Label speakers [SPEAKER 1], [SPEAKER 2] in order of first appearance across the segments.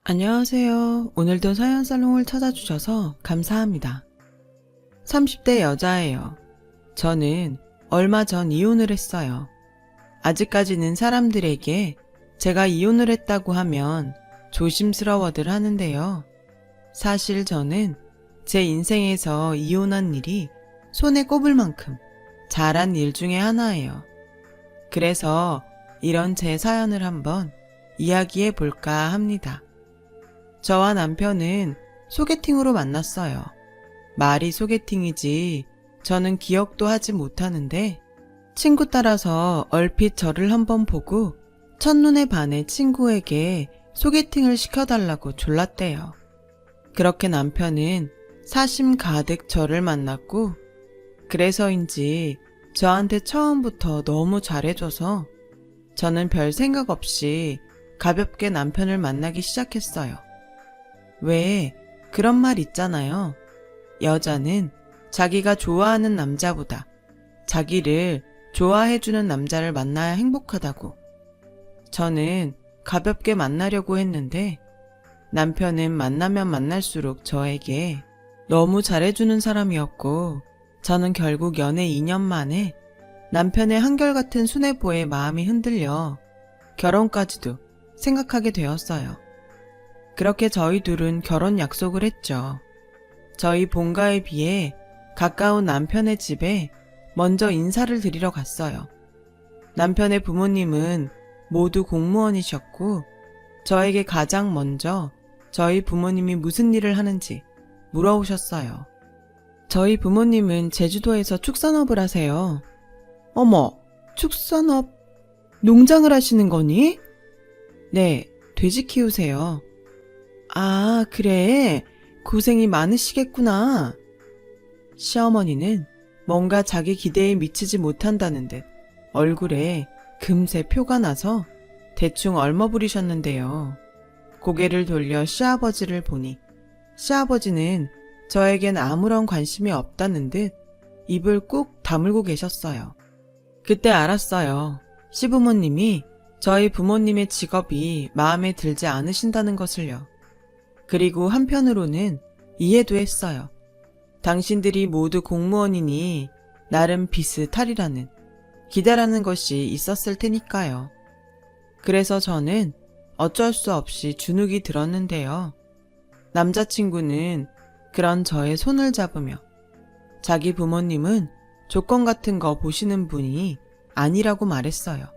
[SPEAKER 1] 안녕하세요. 오늘도 사연살롱을 찾아주셔서 감사합니다. 30대 여자예요. 저는 얼마 전 이혼을 했어요. 아직까지는 사람들에게 제가 이혼을 했다고 하면 조심스러워들 하는데요. 사실 저는 제 인생에서 이혼한 일이 손에 꼽을 만큼 잘한 일 중에 하나예요. 그래서 이런 제 사연을 한번 이야기해 볼까 합니다. 저와 남편은 소개팅으로 만났어요. 말이 소개팅이지 저는 기억도 하지 못하는데 친구 따라서 얼핏 저를 한번 보고 첫눈에 반해 친구에게 소개팅을 시켜달라고 졸랐대요. 그렇게 남편은 사심 가득 저를 만났고 그래서인지 저한테 처음부터 너무 잘해줘서 저는 별 생각 없이 가볍게 남편을 만나기 시작했어요. 왜 그런 말 있잖아요. 여자는 자기가 좋아하는 남자보다 자기를 좋아해주는 남자를 만나야 행복하다고. 저는 가볍게 만나려고 했는데 남편은 만나면 만날수록 저에게 너무 잘해주는 사람이었고 저는 결국 연애 2년 만에 남편의 한결같은 순애보에 마음이 흔들려 결혼까지도 생각하게 되었어요. 그렇게 저희 둘은 결혼 약속을 했죠. 저희 본가에 비해 가까운 남편의 집에 먼저 인사를 드리러 갔어요. 남편의 부모님은 모두 공무원이셨고 저에게 가장 먼저 저희 부모님이 무슨 일을 하는지 물어오셨어요. 저희 부모님은 제주도에서 축산업을 하세요. 어머, 축산업, 농장을 하시는 거니? 네, 돼지 키우세요. 아, 그래. 고생이 많으시겠구나. 시어머니는 뭔가 자기 기대에 미치지 못한다는 듯 얼굴에 금세 표가 나서 대충 얼머부리셨는데요. 고개를 돌려 시아버지를 보니 시아버지는 저에겐 아무런 관심이 없다는 듯 입을 꾹 다물고 계셨어요. 그때 알았어요. 시부모님이 저희 부모님의 직업이 마음에 들지 않으신다는 것을요. 그리고 한편으로는 이해도 했어요. 당신들이 모두 공무원이니 나름 비슷하리라는 기대라는 것이 있었을 테니까요. 그래서 저는 어쩔 수 없이 주눅이 들었는데요. 남자친구는 그런 저의 손을 잡으며 자기 부모님은 조건 같은 거 보시는 분이 아니라고 말했어요.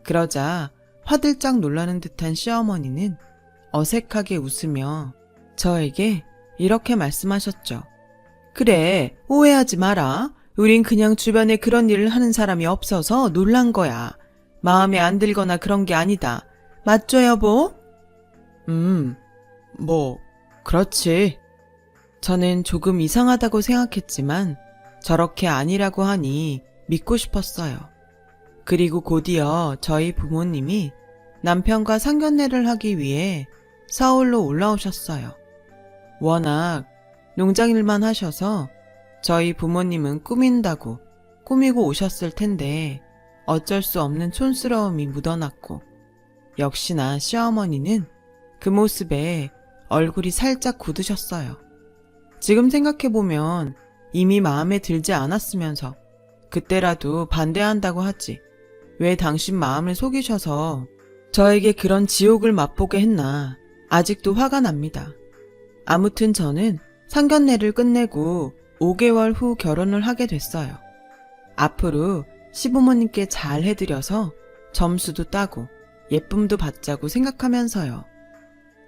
[SPEAKER 1] 그러자 화들짝 놀라는 듯한 시어머니는 어색하게 웃으며 저에게 이렇게 말씀하셨죠. 그래, 오해하지 마라. 우린 그냥 주변에 그런 일을 하는 사람이 없어서 놀란 거야. 마음에 안 들거나 그런 게 아니다. 맞죠, 여보? 그렇지. 저는 조금 이상하다고 생각했지만 저렇게 아니라고 하니 믿고 싶었어요. 그리고 곧이어 저희 부모님이 남편과 상견례를 하기 위해 서울로 올라오셨어요. 워낙 농장일만 하셔서 저희 부모님은 꾸민다고 꾸미고 오셨을 텐데 어쩔 수 없는 촌스러움이 묻어났고 역시나 시어머니는 그 모습에 얼굴이 살짝 굳으셨어요. 지금 생각해보면 이미 마음에 들지 않았으면서 그때라도 반대한다고 하지 왜 당신 마음을 속이셔서 저에게 그런 지옥을 맛보게 했나 아직도 화가 납니다. 아무튼 저는 상견례를 끝내고 5개월 후 결혼을 하게 됐어요. 앞으로 시부모님께 잘 해드려서 점수도 따고 예쁨도 받자고 생각하면서요.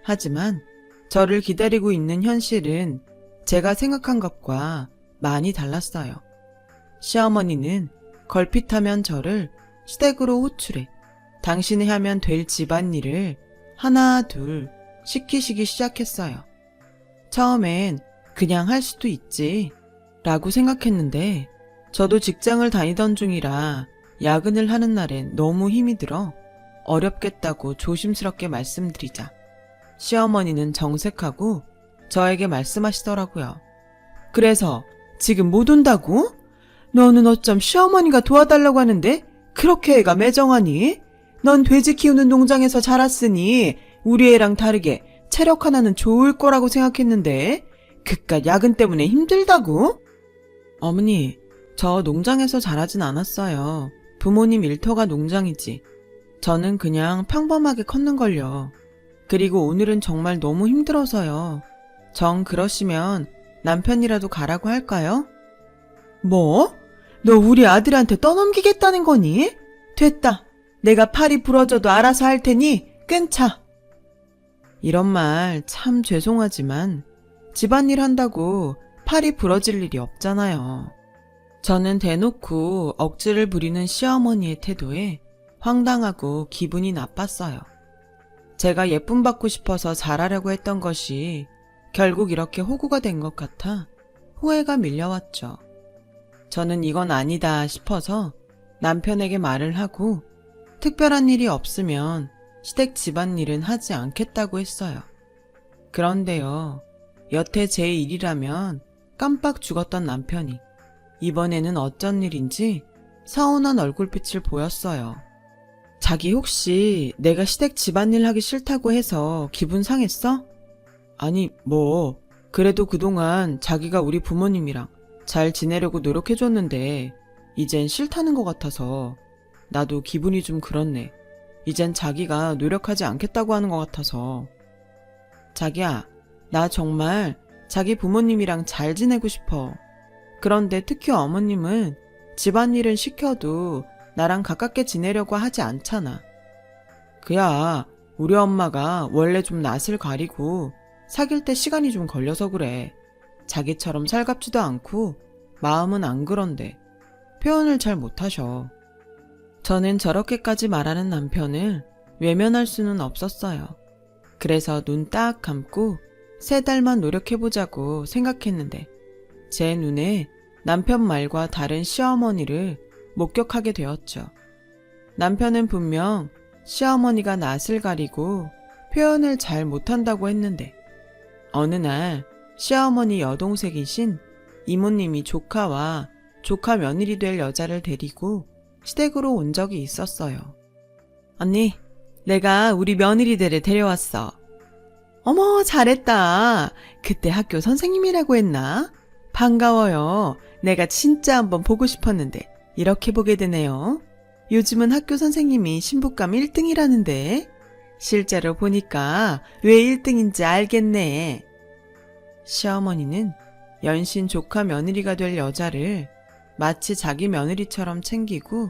[SPEAKER 1] 하지만 저를 기다리고 있는 현실은 제가 생각한 것과 많이 달랐어요. 시어머니는 걸핏하면 저를 시댁으로 호출해 당신이 하면 될 집안일을 하나 둘 시키시기 시작했어요. 처음엔 그냥 할 수도 있지 라고 생각했는데 저도 직장을 다니던 중이라 야근을 하는 날엔 너무 힘이 들어 어렵겠다고 조심스럽게 말씀드리자 시어머니는 정색하고 저에게 말씀하시더라고요. 그래서 지금 못 온다고? 너는 어쩜 시어머니가 도와달라고 하는데 그렇게 애가 매정하니? 넌 돼지 키우는 농장에서 자랐으니 우리 애랑 다르게 체력 하나는 좋을 거라고 생각했는데 그깟 야근 때문에 힘들다고? 어머니, 저 농장에서 자라진 않았어요. 부모님 일터가 농장이지. 저는 그냥 평범하게 컸는걸요. 그리고 오늘은 정말 너무 힘들어서요. 정 그러시면 남편이라도 가라고 할까요? 뭐? 너 우리 아들한테 떠넘기겠다는 거니? 됐다. 내가 팔이 부러져도 알아서 할 테니 괜찮아. 이런 말 참 죄송하지만 집안일 한다고 팔이 부러질 일이 없잖아요. 저는 대놓고 억지를 부리는 시어머니의 태도에 황당하고 기분이 나빴어요. 제가 예쁨 받고 싶어서 잘하려고 했던 것이 결국 이렇게 호구가 된 것 같아 후회가 밀려왔죠. 저는 이건 아니다 싶어서 남편에게 말을 하고 특별한 일이 없으면 시댁 집안일은 하지 않겠다고 했어요. 그런데요, 여태 제 일이라면 깜빡 죽었던 남편이 이번에는 어쩐 일인지 서운한 얼굴빛을 보였어요. 자기 혹시 내가 시댁 집안일 하기 싫다고 해서 기분 상했어? 아니, 뭐 그래도 그동안 자기가 우리 부모님이랑 잘 지내려고 노력해줬는데 이젠 싫다는 것 같아서 나도 기분이 좀 그렇네. 이젠 자기가 노력하지 않겠다고 하는 것 같아서. 자기야, 나 정말 자기 부모님이랑 잘 지내고 싶어. 그런데 특히 어머님은 집안일은 시켜도 나랑 가깝게 지내려고 하지 않잖아. 그야 우리 엄마가 원래 좀 낯을 가리고 사귈 때 시간이 좀 걸려서 그래. 자기처럼 살갑지도 않고 마음은 안 그런데 표현을 잘 못하셔. 저는 저렇게까지 말하는 남편을 외면할 수는 없었어요. 그래서 눈 딱 감고 3달만 노력해보자고 생각했는데 제 눈에 남편 말과 다른 시어머니를 목격하게 되었죠. 남편은 분명 시어머니가 낯을 가리고 표현을 잘 못한다고 했는데 어느 날 시어머니 여동생이신 이모님이 조카와 조카 며느리 될 여자를 데리고 시댁으로 온 적이 있었어요. 언니, 내가 우리 며느리들을 데려왔어. 어머, 잘했다. 그때 학교 선생님이라고 했나? 반가워요. 내가 진짜 한번 보고 싶었는데 이렇게 보게 되네요. 요즘은 학교 선생님이 신부감 1등이라는데 실제로 보니까 왜 1등인지 알겠네. 시어머니는 연신 조카 며느리가 될 여자를 마치 자기 며느리처럼 챙기고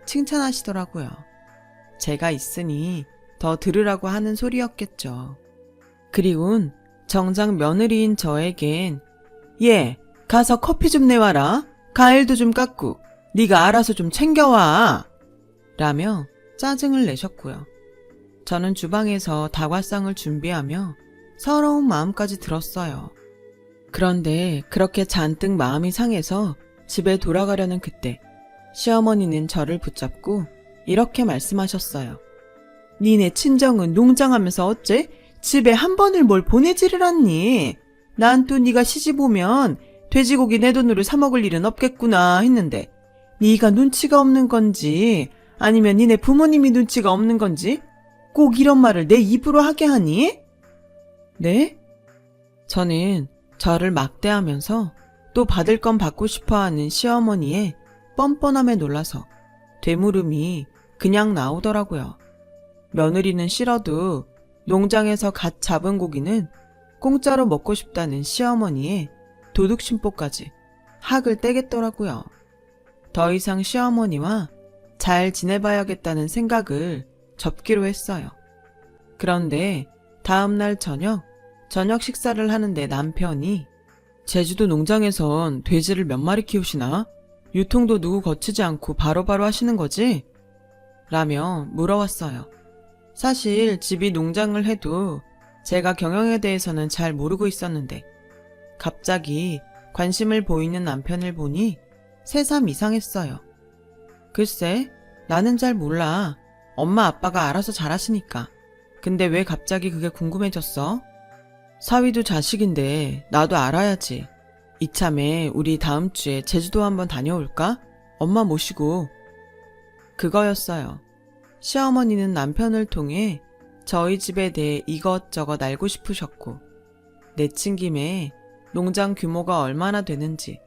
[SPEAKER 1] 칭찬하시더라고요. 제가 있으니 더 들으라고 하는 소리였겠죠. 그리곤 정작 며느리인 저에겐 얘, 가서 커피 좀 내와라. 과일도 좀 깎고 네가 알아서 좀 챙겨와. 라며 짜증을 내셨고요. 저는 주방에서 다과상을 준비하며 서러운 마음까지 들었어요. 그런데 그렇게 잔뜩 마음이 상해서 집에 돌아가려는 그때 시어머니는 저를 붙잡고 이렇게 말씀하셨어요. 니네 친정은 농장하면서 어째 집에 한 번을 뭘 보내지를 않니? 난 또 네가 시집 오면 돼지고기 내 돈으로 사 먹을 일은 없겠구나 했는데 네가 눈치가 없는 건지 아니면 니네 부모님이 눈치가 없는 건지 꼭 이런 말을 내 입으로 하게 하니? 네? 저는 저를 막대하면서 또 받을 건 받고 싶어하는 시어머니의 뻔뻔함에 놀라서 되물음이 그냥 나오더라고요. 며느리는 싫어도 농장에서 갓 잡은 고기는 공짜로 먹고 싶다는 시어머니의 도둑심보까지 학을 떼겠더라고요. 더 이상 시어머니와 잘 지내봐야겠다는 생각을 접기로 했어요. 그런데 다음날 저녁 식사를 하는데 남편이 제주도 농장에선 돼지를 몇 마리 키우시나? 유통도 누구 거치지 않고 바로바로 하시는 거지? 라며 물어왔어요. 사실 집이 농장을 해도 제가 경영에 대해서는 잘 모르고 있었는데 갑자기 관심을 보이는 남편을 보니 새삼 이상했어요. 글쎄, 나는 잘 몰라. 엄마 아빠가 알아서 잘하시니까. 근데 왜 갑자기 그게 궁금해졌어? 사위도 자식인데 나도 알아야지. 이참에 우리 다음 주에 제주도 한번 다녀올까? 엄마 모시고. 그거였어요. 시어머니는 남편을 통해 저희 집에 대해 이것저것 알고 싶으셨고, 내친 김에 농장 규모가 얼마나 되는지,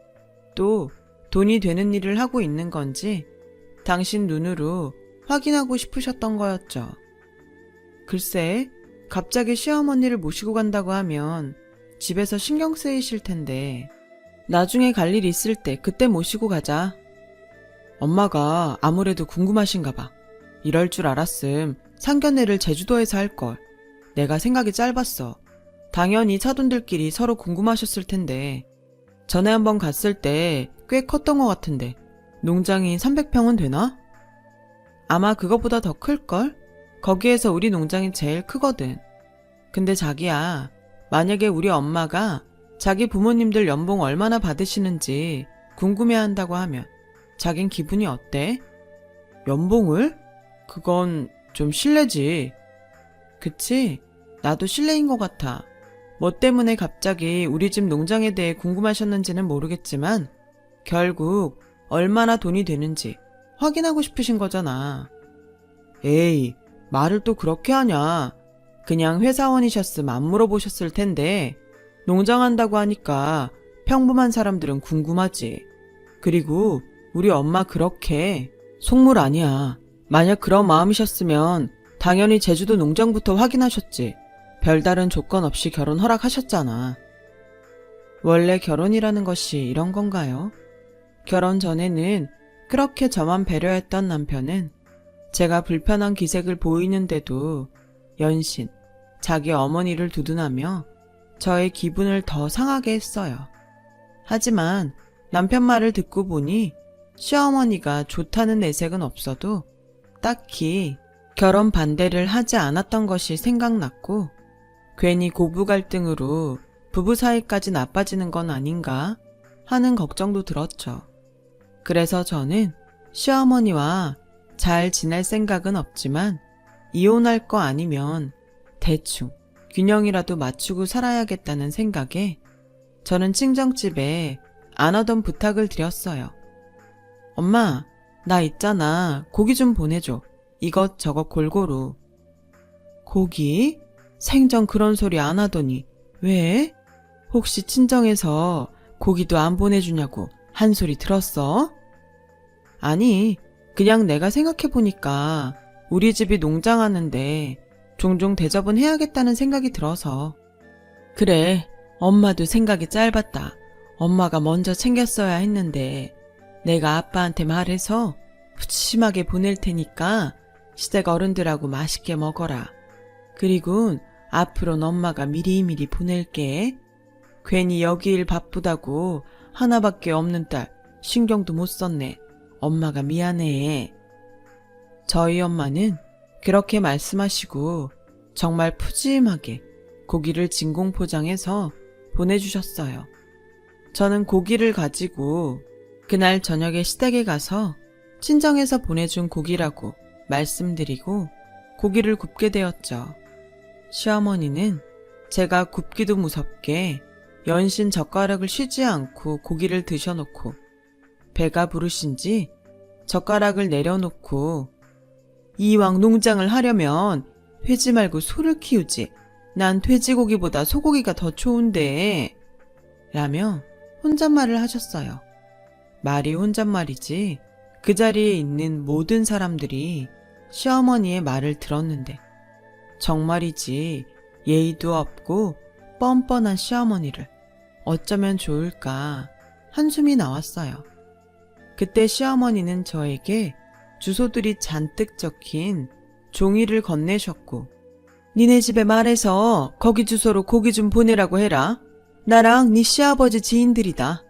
[SPEAKER 1] 또 돈이 되는 일을 하고 있는 건지 당신 눈으로 확인하고 싶으셨던 거였죠. 글쎄, 갑자기 시어머니를 모시고 간다고 하면 집에서 신경 쓰이실 텐데, 나중에 갈 일 있을 때 그때 모시고 가자. 엄마가 아무래도 궁금하신가 봐. 이럴 줄 알았음 상견례를 제주도에서 할걸. 내가 생각이 짧았어. 당연히 사돈들끼리 서로 궁금하셨을 텐데, 전에 한번 갔을 때 꽤 컸던 것 같은데 농장이 300평은 되나? 아마 그거보다 더 클걸? 거기에서 우리 농장이 제일 크거든. 근데 자기야, 만약에 우리 엄마가 자기 부모님들 연봉 얼마나 받으시는지 궁금해한다고 하면 자긴 기분이 어때? 연봉을? 그건 좀 실례지. 그치? 나도 실례인 것 같아. 뭐 때문에 갑자기 우리 집 농장에 대해 궁금하셨는지는 모르겠지만 결국 얼마나 돈이 되는지 확인하고 싶으신 거잖아. 에이, 말을 또 그렇게 하냐. 그냥 회사원이셨으면 안 물어보셨을 텐데 농장한다고 하니까 평범한 사람들은 궁금하지. 그리고 우리 엄마 그렇게 속물 아니야. 만약 그런 마음이셨으면 당연히 제주도 농장부터 확인하셨지. 별다른 조건 없이 결혼 허락하셨잖아. 원래 결혼이라는 것이 이런 건가요? 결혼 전에는 그렇게 저만 배려했던 남편은 제가 불편한 기색을 보이는데도 연신 자기 어머니를 두둔하며 저의 기분을 더 상하게 했어요. 하지만 남편 말을 듣고 보니 시어머니가 좋다는 내색은 없어도 딱히 결혼 반대를 하지 않았던 것이 생각났고, 괜히 고부 갈등으로 부부 사이까지 나빠지는 건 아닌가 하는 걱정도 들었죠. 그래서 저는 시어머니와 잘 지낼 생각은 없지만 이혼할 거 아니면 대충 균형이라도 맞추고 살아야겠다는 생각에 저는 친정집에 안 하던 부탁을 드렸어요. 엄마, 나 있잖아. 고기 좀 보내줘. 이것저것 골고루. 고기? 생전 그런 소리 안 하더니 왜? 혹시 친정에서 고기도 안 보내주냐고 한 소리 들었어? 아니, 그냥 내가 생각해보니까 우리 집이 농장하는데 종종 대접은 해야겠다는 생각이 들어서. 그래, 엄마도 생각이 짧았다. 엄마가 먼저 챙겼어야 했는데 내가 아빠한테 말해서 푸짐하게 보낼 테니까 시댁 어른들하고 맛있게 먹어라. 그리고 앞으로는 엄마가 미리미리 보낼게. 괜히 여기 일 바쁘다고 하나밖에 없는 딸 신경도 못 썼네. 엄마가 미안해. 저희 엄마는 그렇게 말씀하시고 정말 푸짐하게 고기를 진공 포장해서 보내주셨어요. 저는 고기를 가지고 그날 저녁에 시댁에 가서 친정에서 보내준 고기라고 말씀드리고 고기를 굽게 되었죠. 시어머니는 제가 굽기도 무섭게 연신 젓가락을 쉬지 않고 고기를 드셔놓고 배가 부르신지 젓가락을 내려놓고 이왕 농장을 하려면 회지 말고 소를 키우지. 난 돼지고기보다 소고기가 더 좋은데 라며 혼잣말을 하셨어요. 말이 혼잣말이지 그 자리에 있는 모든 사람들이 시어머니의 말을 들었는데 정말이지 예의도 없고 뻔뻔한 시어머니를 어쩌면 좋을까 한숨이 나왔어요. 그때 시어머니는 저에게 주소들이 잔뜩 적힌 종이를 건네셨고 니네 집에 말해서 거기 주소로 고기 좀 보내라고 해라. 나랑 네 시아버지 지인들이다.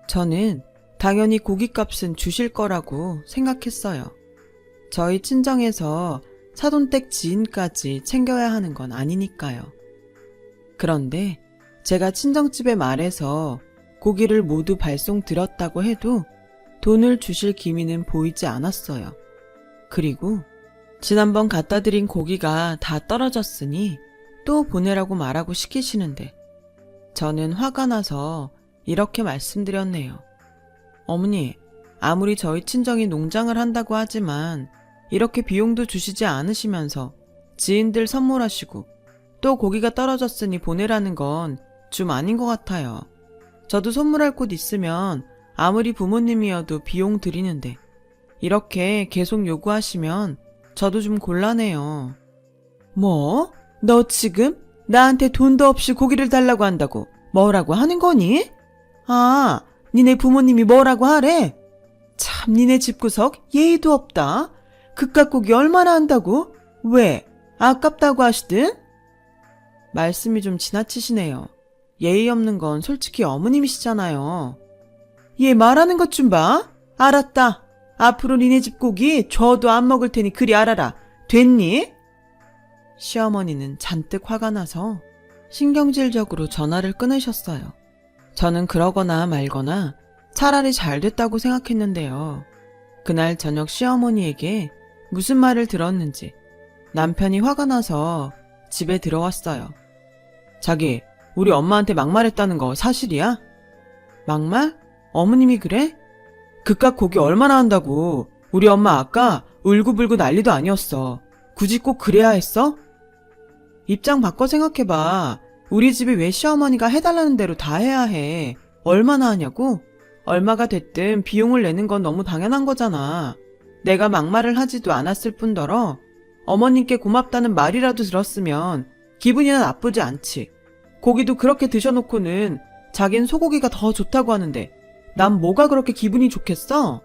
[SPEAKER 1] 저는 당연히 고깃값은 주실 거라고 생각했어요. 저희 친정에서 사돈댁 지인까지 챙겨야 하는 건 아니니까요. 그런데 제가 친정집에 말해서 고기를 모두 발송 드렸다고 해도 돈을 주실 기미는 보이지 않았어요. 그리고 지난번 갖다 드린 고기가 다 떨어졌으니 또 보내라고 말하고 시키시는데 저는 화가 나서 이렇게 말씀드렸네요. 어머니, 아무리 저희 친정이 농장을 한다고 하지만 이렇게 비용도 주시지 않으시면서 지인들 선물하시고 또 고기가 떨어졌으니 보내라는 건 좀 아닌 것 같아요. 저도 선물할 곳 있으면 아무리 부모님이어도 비용 드리는데 이렇게 계속 요구하시면 저도 좀 곤란해요. 뭐? 너 지금 나한테 돈도 없이 고기를 달라고 한다고 뭐라고 하는 거니? 아, 니네 부모님이 뭐라고 하래? 참 니네 집구석 예의도 없다. 그깟 고기 얼마나 한다고? 왜? 아깝다고 하시든? 말씀이 좀 지나치시네요. 예의 없는 건 솔직히 어머님이시잖아요. 얘 말하는 것 좀 봐. 알았다. 앞으로 니네 집 고기 줘도 안 먹을 테니 그리 알아라. 됐니? 시어머니는 잔뜩 화가 나서 신경질적으로 전화를 끊으셨어요. 저는 그러거나 말거나 차라리 잘 됐다고 생각했는데요. 그날 저녁 시어머니에게 무슨 말을 들었는지 남편이 화가 나서 집에 들어왔어요. 자기, 우리 엄마한테 막말했다는 거 사실이야? 막말? 어머님이 그래? 그깟 고기 얼마나 한다고. 우리 엄마 아까 울고불고 난리도 아니었어. 굳이 꼭 그래야 했어? 입장 바꿔 생각해봐. 우리 집이 왜 시어머니가 해달라는 대로 다 해야 해. 얼마나 하냐고? 얼마가 됐든 비용을 내는 건 너무 당연한 거잖아. 내가 막말을 하지도 않았을 뿐더러 어머님께 고맙다는 말이라도 들었으면 기분이나 나쁘지 않지. 고기도 그렇게 드셔놓고는 자긴 소고기가 더 좋다고 하는데 난 뭐가 그렇게 기분이 좋겠어?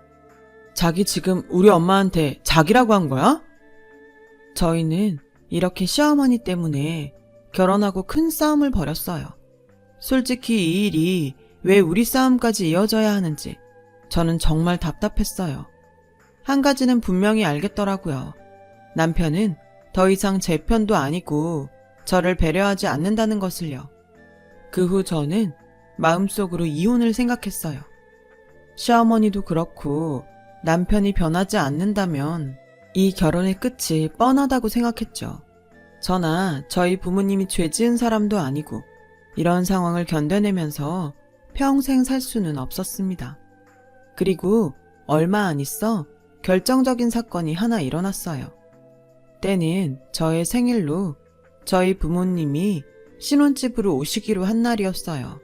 [SPEAKER 1] 자기 지금 우리 엄마한테 자기라고 한 거야? 저희는 이렇게 시어머니 때문에 결혼하고 큰 싸움을 벌였어요. 솔직히 이 일이 왜 우리 싸움까지 이어져야 하는지 저는 정말 답답했어요. 한 가지는 분명히 알겠더라고요. 남편은 더 이상 제 편도 아니고 저를 배려하지 않는다는 것을요. 그 후 저는 마음속으로 이혼을 생각했어요. 시어머니도 그렇고 남편이 변하지 않는다면 이 결혼의 끝이 뻔하다고 생각했죠. 저나 저희 부모님이 죄 지은 사람도 아니고 이런 상황을 견뎌내면서 평생 살 수는 없었습니다. 그리고 얼마 안 있어 결정적인 사건이 하나 일어났어요. 때는 저의 생일로 저희 부모님이 신혼집으로 오시기로 한 날이었어요.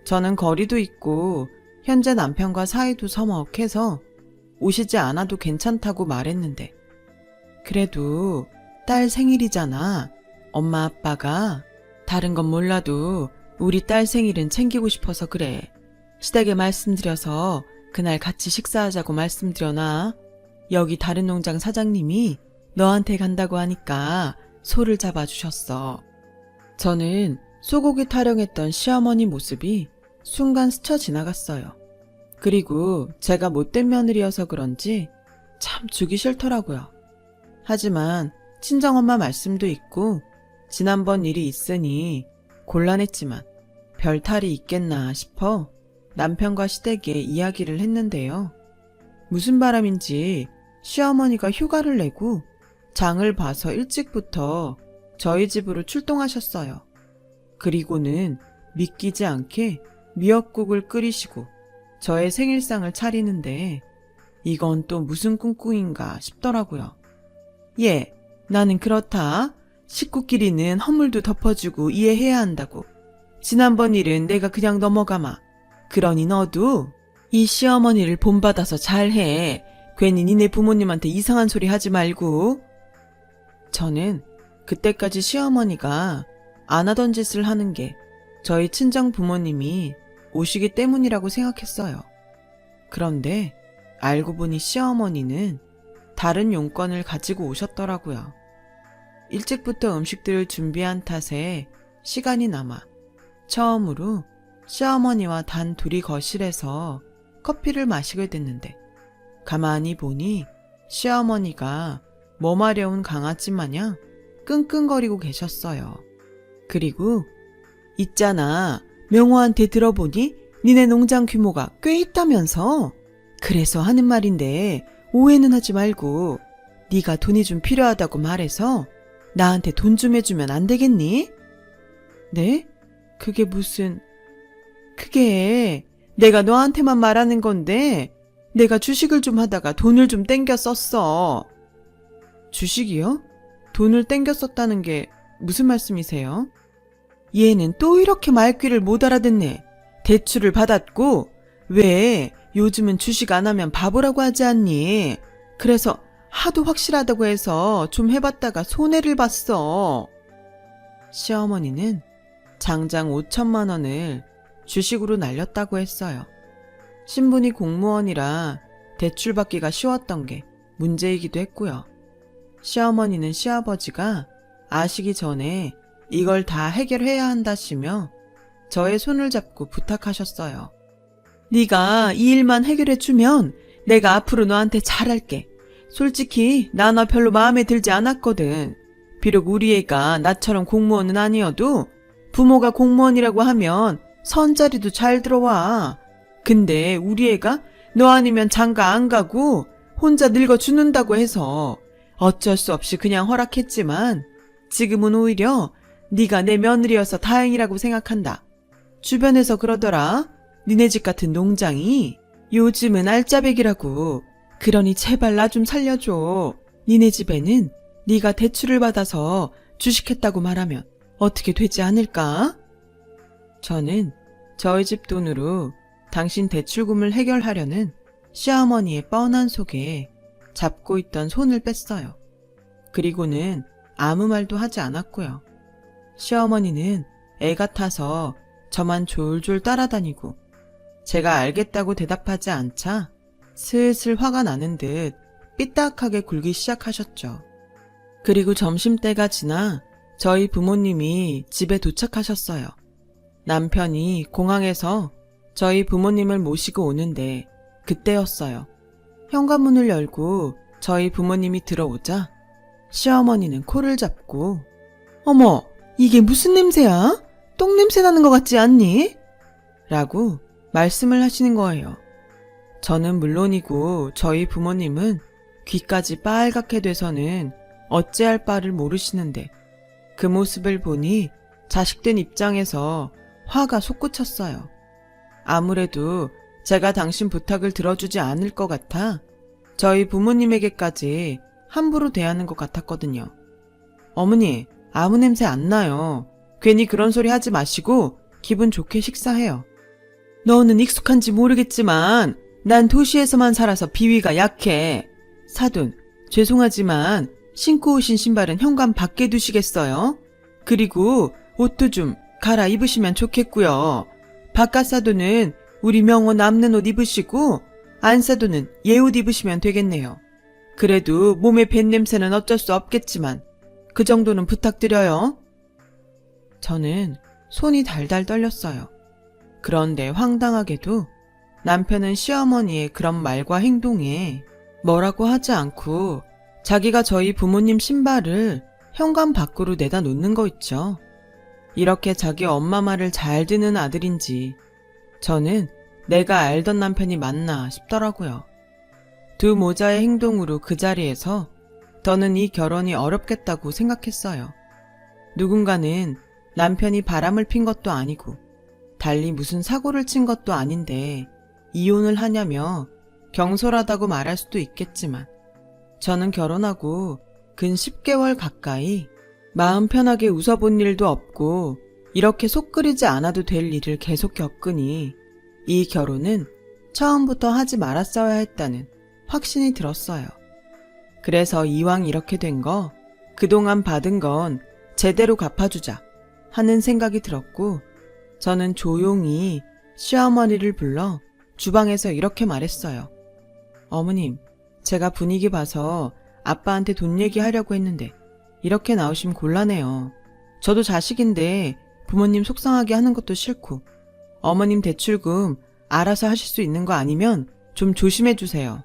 [SPEAKER 1] 저는 거리도 있고 현재 남편과 사이도 서먹해서 오시지 않아도 괜찮다고 말했는데 그래도 딸 생일이잖아. 엄마 아빠가 다른 건 몰라도 우리 딸 생일은 챙기고 싶어서 그래. 시댁에 말씀드려서 그날 같이 식사하자고 말씀드려놔. 여기 다른 농장 사장님이 너한테 간다고 하니까 소를 잡아주셨어. 저는 소고기 타령했던 시어머니 모습이 순간 스쳐 지나갔어요. 그리고 제가 못된 며느리여서 그런지 참 주기 싫더라고요. 하지만 친정엄마 말씀도 있고 지난번 일이 있으니 곤란했지만 별 탈이 있겠나 싶어 남편과 시댁에 이야기를 했는데요. 무슨 바람인지 시어머니가 휴가를 내고 장을 봐서 일찍부터 저희 집으로 출동하셨어요. 그리고는 믿기지 않게 미역국을 끓이시고 저의 생일상을 차리는데 이건 또 무슨 꿍꿍인가 싶더라고요. 예, 나는 그렇다. 식구끼리는 허물도 덮어주고 이해해야 한다고. 지난번 일은 내가 그냥 넘어가마. 그러니 너도 이 시어머니를 본받아서 잘해. 괜히 니네 부모님한테 이상한 소리 하지 말고. 저는 그때까지 시어머니가 안 하던 짓을 하는 게 저희 친정 부모님이 오시기 때문이라고 생각했어요. 그런데 알고 보니 시어머니는 다른 용건을 가지고 오셨더라고요. 일찍부터 음식들을 준비한 탓에 시간이 남아 처음으로 시어머니와 단 둘이 거실에서 커피를 마시게 됐는데 가만히 보니 시어머니가 머마려운 강아지 마냥 끙끙거리고 계셨어요. 그리고 있잖아, 명호한테 들어보니 니네 농장 규모가 꽤 있다면서? 그래서 하는 말인데 오해는 하지 말고 네가 돈이 좀 필요하다고 말해서 나한테 돈 좀 해주면 안 되겠니? 네? 그게 무슨... 그게 내가 너한테만 말하는 건데 내가 주식을 좀 하다가 돈을 좀 땡겨 썼어. 주식이요? 돈을 땡겨 썼다는 게 무슨 말씀이세요? 얘는 또 이렇게 말귀를 못 알아듣네. 대출을 받았고 왜 요즘은 주식 안 하면 바보라고 하지 않니? 그래서 하도 확실하다고 해서 좀 해봤다가 손해를 봤어. 시어머니는 장장 5천만 원을 주식으로 날렸다고 했어요. 신분이 공무원이라 대출받기가 쉬웠던 게 문제이기도 했고요. 시어머니는 시아버지가 아시기 전에 이걸 다 해결해야 한다시며 저의 손을 잡고 부탁하셨어요. 네가 이 일만 해결해주면 내가 앞으로 너한테 잘할게. 솔직히 나 별로 마음에 들지 않았거든. 비록 우리 애가 나처럼 공무원은 아니어도 부모가 공무원이라고 하면 선자리도 잘 들어와. 근데 우리 애가 너 아니면 장가 안 가고 혼자 늙어 죽는다고 해서 어쩔 수 없이 그냥 허락했지만 지금은 오히려 네가 내 며느리여서 다행이라고 생각한다. 주변에서 그러더라. 니네 집 같은 농장이 요즘은 알짜배기라고. 그러니 제발 나 좀 살려줘. 니네 집에는 네가 대출을 받아서 주식했다고 말하면 어떻게 되지 않을까? 저는 저희 집 돈으로 당신 대출금을 해결하려는 시어머니의 뻔한 속에 잡고 있던 손을 뺐어요. 그리고는 아무 말도 하지 않았고요. 시어머니는 애 같아서 저만 졸졸 따라다니고 제가 알겠다고 대답하지 않자 슬슬 화가 나는 듯 삐딱하게 굴기 시작하셨죠. 그리고 점심때가 지나 저희 부모님이 집에 도착하셨어요. 남편이 공항에서 저희 부모님을 모시고 오는데 그때였어요. 현관문을 열고 저희 부모님이 들어오자 시어머니는 코를 잡고 어머, 이게 무슨 냄새야? 똥냄새 나는 것 같지 않니? 라고 말씀을 하시는 거예요. 저는 물론이고 저희 부모님은 귀까지 빨갛게 돼서는 어찌할 바를 모르시는데 그 모습을 보니 자식된 입장에서 화가 솟구쳤어요. 아무래도 제가 당신 부탁을 들어주지 않을 것 같아 저희 부모님에게까지 함부로 대하는 것 같았거든요. 어머니, 아무 냄새 안 나요. 괜히 그런 소리 하지 마시고 기분 좋게 식사해요. 너는 익숙한지 모르겠지만 난 도시에서만 살아서 비위가 약해. 사돈, 죄송하지만 신고 오신 신발은 현관 밖에 두시겠어요? 그리고 옷도 좀 갈아입으시면 좋겠고요. 바깥 사돈은 우리 명호 남는 옷 입으시고 안 사돈은 얘 옷 입으시면 되겠네요. 그래도 몸에 밴 냄새는 어쩔 수 없겠지만 그 정도는 부탁드려요. 저는 손이 달달 떨렸어요. 그런데 황당하게도 남편은 시어머니의 그런 말과 행동에 뭐라고 하지 않고 자기가 저희 부모님 신발을 현관 밖으로 내다 놓는 거 있죠. 이렇게 자기 엄마 말을 잘 듣는 아들인지 저는 내가 알던 남편이 맞나 싶더라고요. 두 모자의 행동으로 그 자리에서 저는 이 결혼이 어렵겠다고 생각했어요. 누군가는 남편이 바람을 핀 것도 아니고 달리 무슨 사고를 친 것도 아닌데 이혼을 하냐며 경솔하다고 말할 수도 있겠지만 저는 결혼하고 근 10개월 가까이 마음 편하게 웃어본 일도 없고 이렇게 속 끓이지 않아도 될 일을 계속 겪으니 이 결혼은 처음부터 하지 말았어야 했다는 확신이 들었어요. 그래서 이왕 이렇게 된 거 그동안 받은 건 제대로 갚아주자 하는 생각이 들었고 저는 조용히 시어머니를 불러 주방에서 이렇게 말했어요. 어머님, 제가 분위기 봐서 아빠한테 돈 얘기하려고 했는데 이렇게 나오시면 곤란해요. 저도 자식인데 부모님 속상하게 하는 것도 싫고 어머님 대출금 알아서 하실 수 있는 거 아니면 좀 조심해 주세요.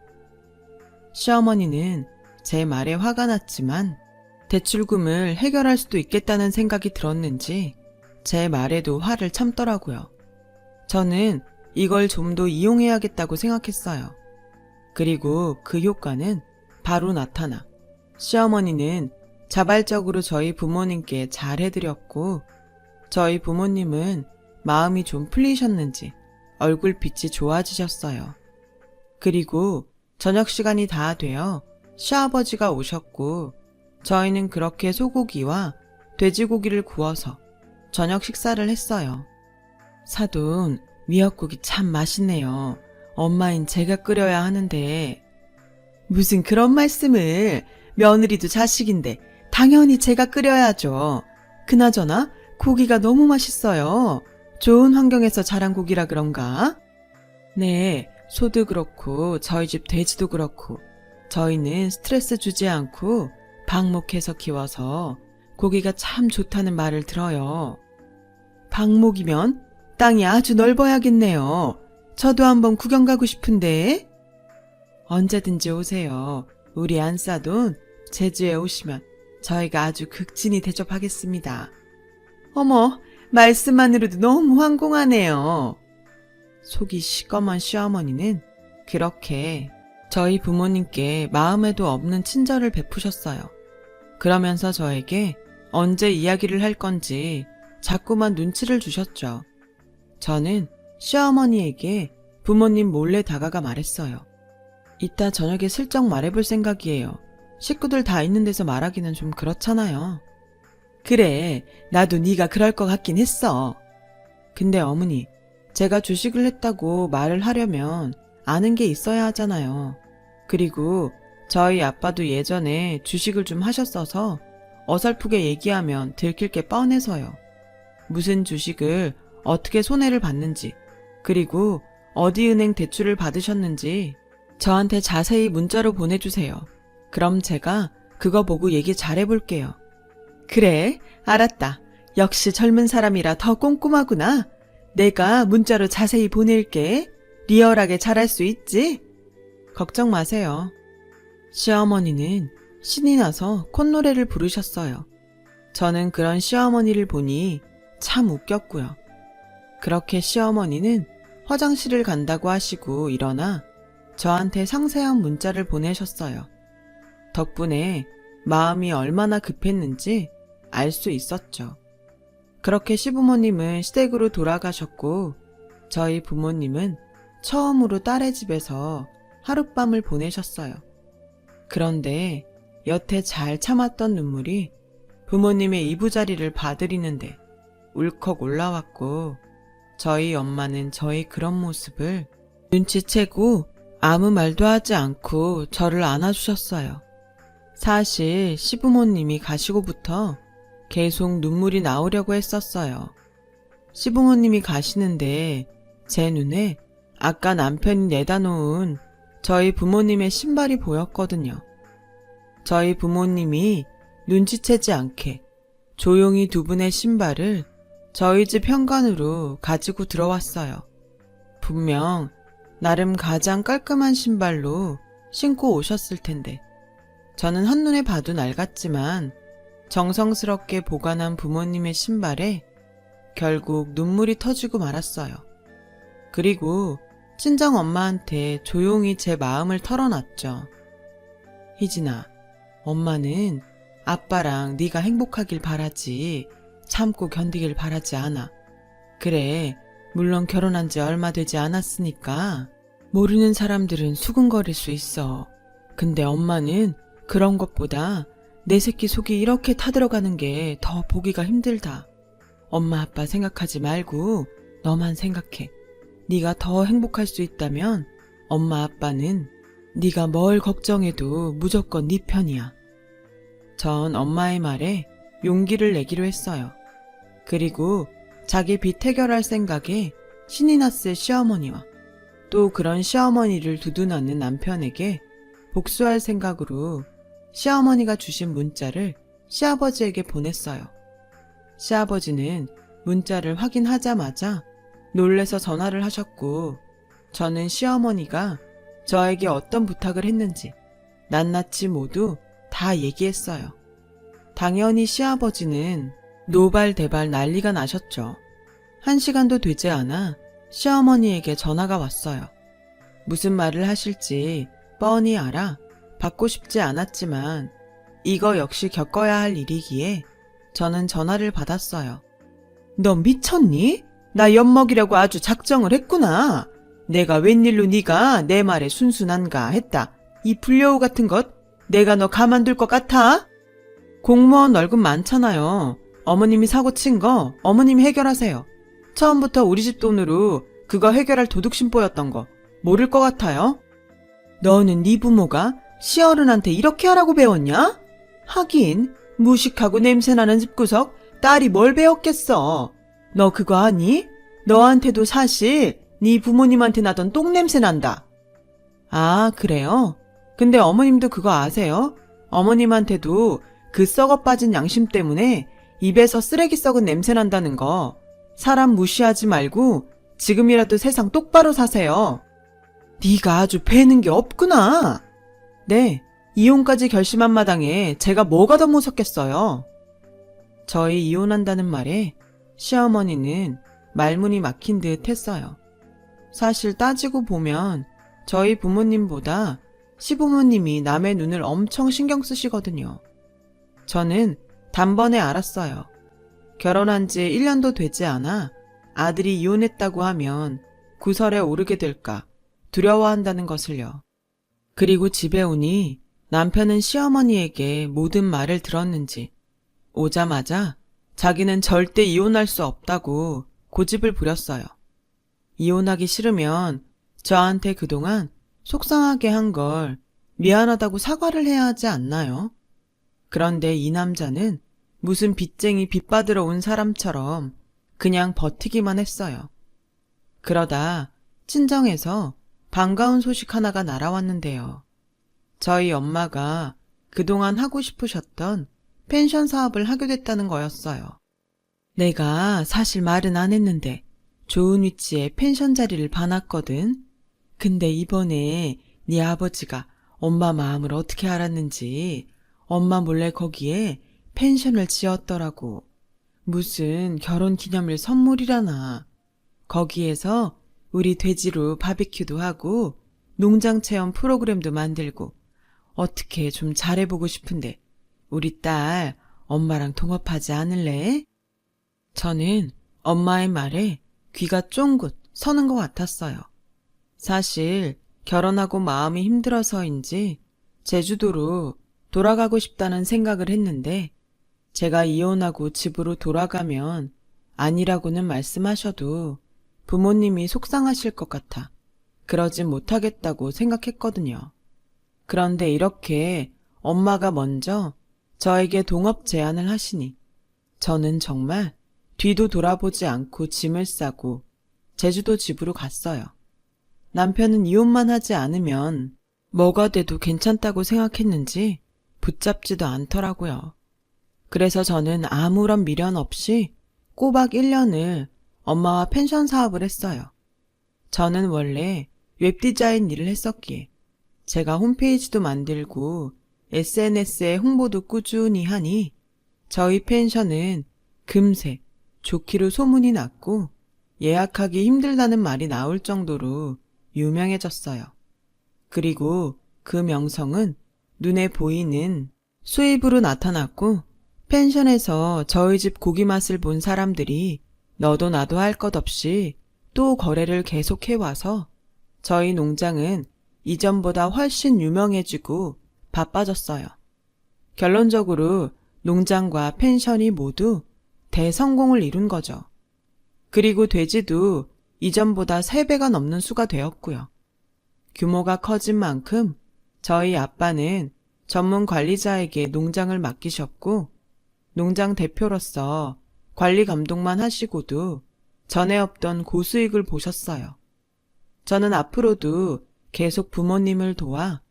[SPEAKER 1] 시어머니는 제 말에 화가 났지만 대출금을 해결할 수도 있겠다는 생각이 들었는지 제 말에도 화를 참더라고요. 저는 이걸 좀 더 이용해야겠다고 생각했어요. 그리고 그 효과는 바로 나타나 시어머니는 자발적으로 저희 부모님께 잘해드렸고 저희 부모님은 마음이 좀 풀리셨는지 얼굴빛이 좋아지셨어요. 그리고 저녁 시간이 다 되어 시아버지가 오셨고 저희는 그렇게 소고기와 돼지고기를 구워서 저녁 식사를 했어요. 사돈, 미역국이 참 맛있네요. 엄마인 제가 끓여야 하는데. 무슨 그런 말씀을. 며느리도 자식인데 당연히 제가 끓여야죠. 그나저나 고기가 너무 맛있어요. 좋은 환경에서 자란 고기라 그런가? 네, 소도 그렇고 저희 집 돼지도 그렇고 저희는 스트레스 주지 않고 방목해서 키워서 고기가 참 좋다는 말을 들어요. 방목이면 땅이 아주 넓어야겠네요. 저도 한번 구경 가고 싶은데. 언제든지 오세요. 우리 안사돈 제주에 오시면 저희가 아주 극진히 대접하겠습니다. 어머, 말씀만으로도 너무 황공하네요. 속이 시꺼먼 시어머니는 그렇게 저희 부모님께 마음에도 없는 친절을 베푸셨어요. 그러면서 저에게 언제 이야기를 할 건지 자꾸만 눈치를 주셨죠. 저는 시어머니에게 부모님 몰래 다가가 말했어요. 이따 저녁에 슬쩍 말해볼 생각이에요. 식구들 다 있는 데서 말하기는 좀 그렇잖아요. 그래, 나도 네가 그럴 것 같긴 했어. 근데 어머니, 제가 주식을 했다고 말을 하려면 아는 게 있어야 하잖아요. 그리고 저희 아빠도 예전에 주식을 좀 하셨어서 어설프게 얘기하면 들킬 게 뻔해서요. 무슨 주식을 어떻게 손해를 봤는지, 그리고 어디 은행 대출을 받으셨는지 저한테 자세히 문자로 보내주세요. 그럼 제가 그거 보고 얘기 잘해볼게요. 그래, 알았다. 역시 젊은 사람이라 더 꼼꼼하구나. 내가 문자로 자세히 보낼게. 리얼하게 잘할 수 있지? 걱정 마세요. 시어머니는 신이 나서 콧노래를 부르셨어요. 저는 그런 시어머니를 보니 참 웃겼고요. 그렇게 시어머니는 화장실을 간다고 하시고 일어나 저한테 상세한 문자를 보내셨어요. 덕분에 마음이 얼마나 급했는지 알 수 있었죠. 그렇게 시부모님은 시댁으로 돌아가셨고 저희 부모님은 처음으로 딸의 집에서 하룻밤을 보내셨어요. 그런데 여태 잘 참았던 눈물이 부모님의 이부자리를 봐드리는데 울컥 올라왔고 저희 엄마는 저의 그런 모습을 눈치채고 아무 말도 하지 않고 저를 안아주셨어요. 사실 시부모님이 가시고부터 계속 눈물이 나오려고 했었어요. 시부모님이 가시는데 제 눈에 아까 남편이 내다 놓은 저희 부모님의 신발이 보였거든요. 저희 부모님이 눈치채지 않게 조용히 두 분의 신발을 저희 집 현관으로 가지고 들어왔어요. 분명 나름 가장 깔끔한 신발로 신고 오셨을 텐데 저는 한눈에 봐도 낡았지만 정성스럽게 보관한 부모님의 신발에 결국 눈물이 터지고 말았어요. 그리고 친정 엄마한테 조용히 제 마음을 털어놨죠. 희진아, 엄마는 아빠랑 네가 행복하길 바라지 참고 견디길 바라지 않아. 그래, 물론 결혼한 지 얼마 되지 않았으니까 모르는 사람들은 수근거릴 수 있어. 근데 엄마는 그런 것보다 내 새끼 속이 이렇게 타들어가는 게 더 보기가 힘들다. 엄마 아빠 생각하지 말고 너만 생각해. 네가 더 행복할 수 있다면 엄마 아빠는 네가 뭘 걱정해도 무조건 네 편이야. 전 엄마의 말에 용기를 내기로 했어요. 그리고 자기 빚 해결할 생각에 신이 났을 시어머니와 또 그런 시어머니를 두둔하는 남편에게 복수할 생각으로 시어머니가 주신 문자를 시아버지에게 보냈어요. 시아버지는 문자를 확인하자마자 놀래서 전화를 하셨고 저는 시어머니가 저에게 어떤 부탁을 했는지 낱낱이 모두 다 얘기했어요. 당연히 시아버지는 노발대발 난리가 나셨죠. 1시간도 되지 않아 시어머니에게 전화가 왔어요. 무슨 말을 하실지 뻔히 알아 받고 싶지 않았지만 이거 역시 겪어야 할 일이기에 저는 전화를 받았어요. 너 미쳤니? 나 엿먹이려고 아주 작정을 했구나. 내가 웬일로 네가 내 말에 순순한가 했다. 이 불려우 같은 것 내가 너 가만둘 것 같아? 공무원 월급 많잖아요. 어머님이 사고 친 거 어머님이 해결하세요. 처음부터 우리 집 돈으로 그거 해결할 도둑심보였던 거 모를 것 같아요? 너는 네 부모가 시어른한테 이렇게 하라고 배웠냐? 하긴 무식하고 냄새나는 집구석 딸이 뭘 배웠겠어. 너 그거 아니? 너한테도 사실 네 부모님한테 나던 똥냄새 난다. 아, 그래요? 근데 어머님도 그거 아세요? 어머님한테도 그 썩어 빠진 양심 때문에 입에서 쓰레기 썩은 냄새 난다는 거. 사람 무시하지 말고 지금이라도 세상 똑바로 사세요. 네가 아주 배는 게 없구나. 네, 이혼까지 결심한 마당에 제가 뭐가 더 무섭겠어요. 저희 이혼한다는 말에 시어머니는 말문이 막힌 듯 했어요. 사실 따지고 보면 저희 부모님보다 시부모님이 남의 눈을 엄청 신경 쓰시거든요. 저는 단번에 알았어요. 결혼한 지 1년도 되지 않아 아들이 이혼했다고 하면 구설에 오르게 될까 두려워한다는 것을요. 그리고 집에 오니 남편은 시어머니에게 모든 말을 들었는지 오자마자 자기는 절대 이혼할 수 없다고 고집을 부렸어요. 이혼하기 싫으면 저한테 그동안 속상하게 한 걸 미안하다고 사과를 해야 하지 않나요? 그런데 이 남자는 무슨 빚쟁이 빚 받으러 온 사람처럼 그냥 버티기만 했어요. 그러다 친정에서 반가운 소식 하나가 날아왔는데요. 저희 엄마가 그동안 하고 싶으셨던 펜션 사업을 하게 됐다는 거였어요. 내가 사실 말은 안 했는데 좋은 위치에 펜션 자리를 봐놨거든. 근데 이번에 네 아버지가 엄마 마음을 어떻게 알았는지 엄마 몰래 거기에 펜션을 지었더라고. 무슨 결혼기념일 선물이라나. 거기에서 우리 돼지로 바비큐도 하고 농장 체험 프로그램도 만들고 어떻게 좀 잘해보고 싶은데 우리 딸 엄마랑 동업하지 않을래? 저는 엄마의 말에 귀가 쫑긋 서는 것 같았어요. 사실 결혼하고 마음이 힘들어서인지 제주도로 돌아가고 싶다는 생각을 했는데 제가 이혼하고 집으로 돌아가면 아니라고는 말씀하셔도 부모님이 속상하실 것 같아 그러진 못하겠다고 생각했거든요. 그런데 이렇게 엄마가 먼저 저에게 동업 제안을 하시니 저는 정말 뒤도 돌아보지 않고 짐을 싸고 제주도 집으로 갔어요. 남편은 이혼만 하지 않으면 뭐가 돼도 괜찮다고 생각했는지 붙잡지도 않더라고요. 그래서 저는 아무런 미련 없이 꼬박 1년을 엄마와 펜션 사업을 했어요. 저는 원래 웹디자인 일을 했었기에 제가 홈페이지도 만들고 SNS에 홍보도 꾸준히 하니 저희 펜션은 금세 좋기로 소문이 났고 예약하기 힘들다는 말이 나올 정도로 유명해졌어요. 그리고 그 명성은 눈에 보이는 수입으로 나타났고 펜션에서 저희 집 고기 맛을 본 사람들이 너도 나도 할 것 없이 또 거래를 계속해와서 저희 농장은 이전보다 훨씬 유명해지고 바빠졌어요. 결론적으로 농장과 펜션이 모두 대성공을 이룬 거죠. 그리고 돼지도 이전보다 3배가 넘는 수가 되었고요. 규모가 커진 만큼 저희 아빠는 전문 관리자에게 농장을 맡기셨고 농장 대표로서 관리 감독만 하시고도 전에 없던 고수익을 보셨어요. 저는 앞으로도 계속 부모님을 도와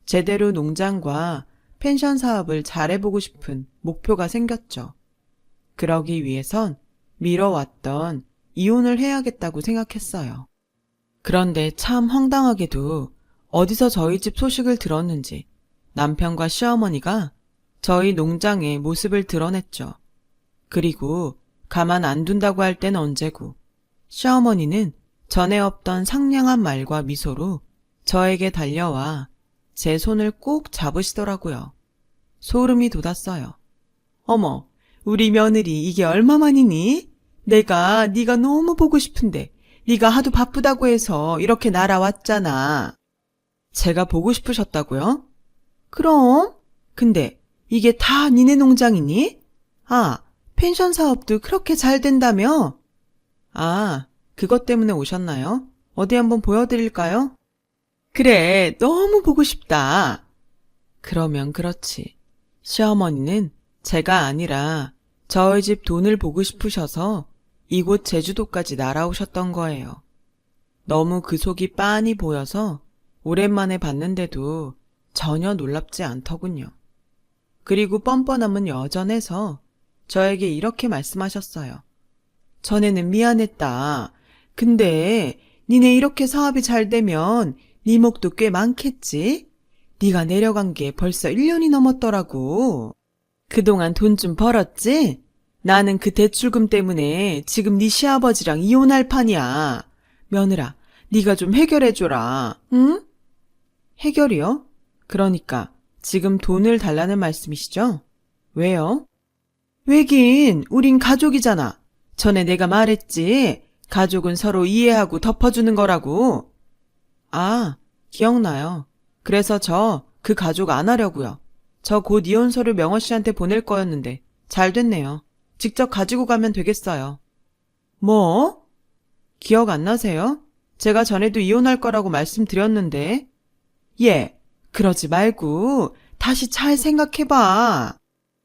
[SPEAKER 1] 제대로 농장과 펜션 사업을 잘해보고 싶은 목표가 생겼죠. 그러기 위해선 미뤄왔던 이혼을 해야겠다고 생각했어요. 그런데 참 황당하게도 어디서 저희 집 소식을 들었는지 남편과 시어머니가 저희 농장의 모습을 드러냈죠. 그리고 가만 안 둔다고 할 땐 언제고 시어머니는 전에 없던 상냥한 말과 미소로 저에게 달려와 제 손을 꼭 잡으시더라고요. 소름이 돋았어요. 어머, 우리 며느리 이게 얼마만이니? 내가 네가 너무 보고 싶은데 네가 하도 바쁘다고 해서 이렇게 날아왔잖아. 제가 보고 싶으셨다고요? 그럼? 근데 이게 다 니네 농장이니? 아, 펜션 사업도 그렇게 잘 된다며? 아, 그것 때문에 오셨나요? 어디 한번 보여드릴까요? 그래, 너무 보고 싶다. 그러면 그렇지. 시어머니는 제가 아니라 저희 집 돈을 보고 싶으셔서 이곳 제주도까지 날아오셨던 거예요. 너무 그 속이 빤히 보여서 오랜만에 봤는데도 전혀 놀랍지 않더군요. 그리고 뻔뻔함은 여전해서 저에게 이렇게 말씀하셨어요. 전에는 미안했다. 근데 니네 이렇게 사업이 잘 되면 네 목도 꽤 많겠지? 네가 내려간 게 벌써 1년이 넘었더라고. 그동안 돈 좀 벌었지? 나는 그 대출금 때문에 지금 네 시아버지랑 이혼할 판이야. 며느라, 네가 좀 해결해줘라. 응? 해결이요? 그러니까 지금 돈을 달라는 말씀이시죠? 왜요? 왜긴 우린 가족이잖아. 전에 내가 말했지. 가족은 서로 이해하고 덮어주는 거라고. 아, 기억나요. 그래서 저 그 가족 안 하려고요. 저 곧 이혼서를 명호 씨한테 보낼 거였는데 잘 됐네요. 직접 가지고 가면 되겠어요. 뭐? 기억 안 나세요? 제가 전에도 이혼할 거라고 말씀드렸는데. 예, 그러지 말고 다시 잘 생각해봐.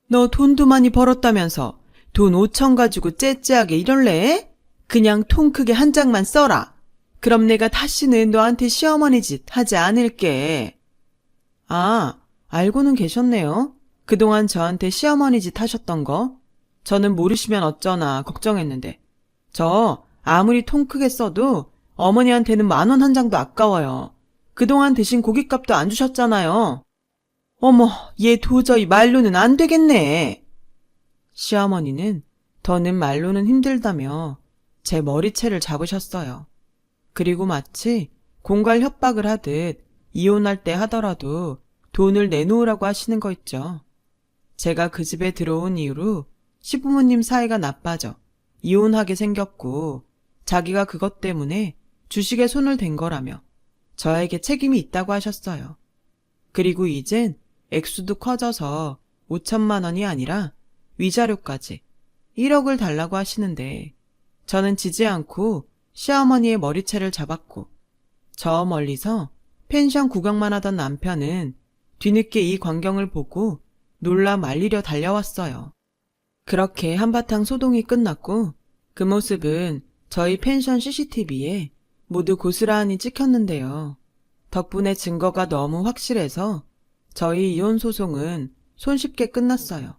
[SPEAKER 1] 너 돈도 많이 벌었다면서 돈 5천 가지고 째째하게 이럴래? 그냥 통 크게 한 장만 써라. 그럼 내가 다시는 너한테 시어머니 짓 하지 않을게. 아, 알고는 계셨네요. 그동안 저한테 시어머니 짓 하셨던 거. 저는 모르시면 어쩌나 걱정했는데. 저 아무리 통 크게 써도 어머니한테는 10,000원 한 장도 아까워요. 그동안 드신 고깃값도 안 주셨잖아요. 어머, 얘 도저히 말로는 안 되겠네. 시어머니는 더는 말로는 힘들다며 제 머리채를 잡으셨어요. 그리고 마치 공갈 협박을 하듯 이혼할 때 하더라도 돈을 내놓으라고 하시는 거 있죠. 제가 그 집에 들어온 이후로 시부모님 사이가 나빠져 이혼하게 생겼고 자기가 그것 때문에 주식에 손을 댄 거라며 저에게 책임이 있다고 하셨어요. 그리고 이젠 액수도 커져서 5천만 원이 아니라 위자료까지 1억을 달라고 하시는데 저는 지지 않고 시어머니의 머리채를 잡았고 저 멀리서 펜션 구경만 하던 남편은 뒤늦게 이 광경을 보고 놀라 말리려 달려왔어요. 그렇게 한바탕 소동이 끝났고 그 모습은 저희 펜션 CCTV에 모두 고스란히 찍혔는데요. 덕분에 증거가 너무 확실해서 저희 이혼 소송은 손쉽게 끝났어요.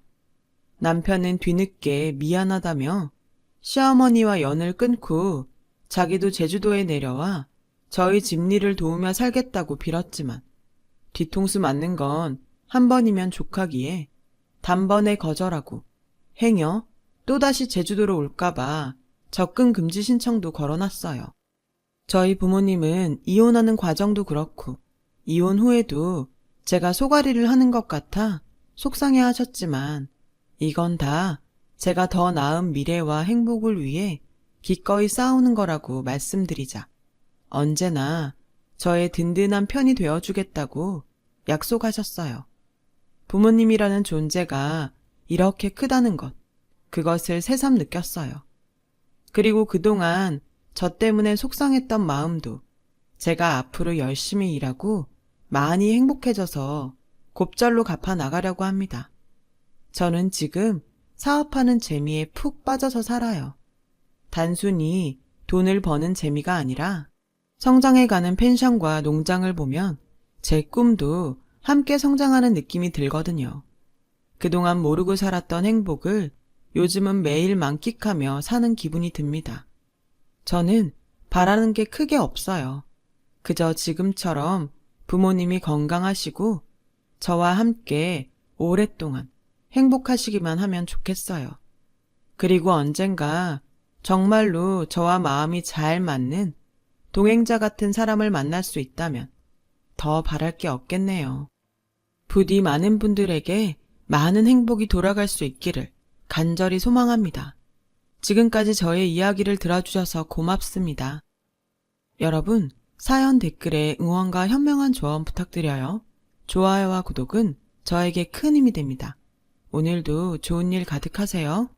[SPEAKER 1] 남편은 뒤늦게 미안하다며 시어머니와 연을 끊고 자기도 제주도에 내려와 저희 집일을 도우며 살겠다고 빌었지만 뒤통수 맞는 건 한 번이면 족하기에 단번에 거절하고 행여 또다시 제주도로 올까봐 접근 금지 신청도 걸어놨어요. 저희 부모님은 이혼하는 과정도 그렇고 이혼 후에도 제가 소가리를 하는 것 같아 속상해 하셨지만 이건 다 제가 더 나은 미래와 행복을 위해 기꺼이 싸우는 거라고 말씀드리자 언제나 저의 든든한 편이 되어주겠다고 약속하셨어요. 부모님이라는 존재가 이렇게 크다는 것, 그것을 새삼 느꼈어요. 그리고 그동안 저 때문에 속상했던 마음도 제가 앞으로 열심히 일하고 많이 행복해져서 곱절로 갚아 나가려고 합니다. 저는 지금 사업하는 재미에 푹 빠져서 살아요. 단순히 돈을 버는 재미가 아니라 성장해가는 펜션과 농장을 보면 제 꿈도 함께 성장하는 느낌이 들거든요. 그동안 모르고 살았던 행복을 요즘은 매일 만끽하며 사는 기분이 듭니다. 저는 바라는 게 크게 없어요. 그저 지금처럼 부모님이 건강하시고 저와 함께 오랫동안 행복하시기만 하면 좋겠어요. 그리고 언젠가 정말로 저와 마음이 잘 맞는 동행자 같은 사람을 만날 수 있다면 더 바랄 게 없겠네요. 부디 많은 분들에게 많은 행복이 돌아갈 수 있기를 간절히 소망합니다. 지금까지 저의 이야기를 들어주셔서 고맙습니다. 여러분, 사연 댓글에 응원과 현명한 조언 부탁드려요. 좋아요와 구독은 저에게 큰 힘이 됩니다. 오늘도 좋은 일 가득하세요.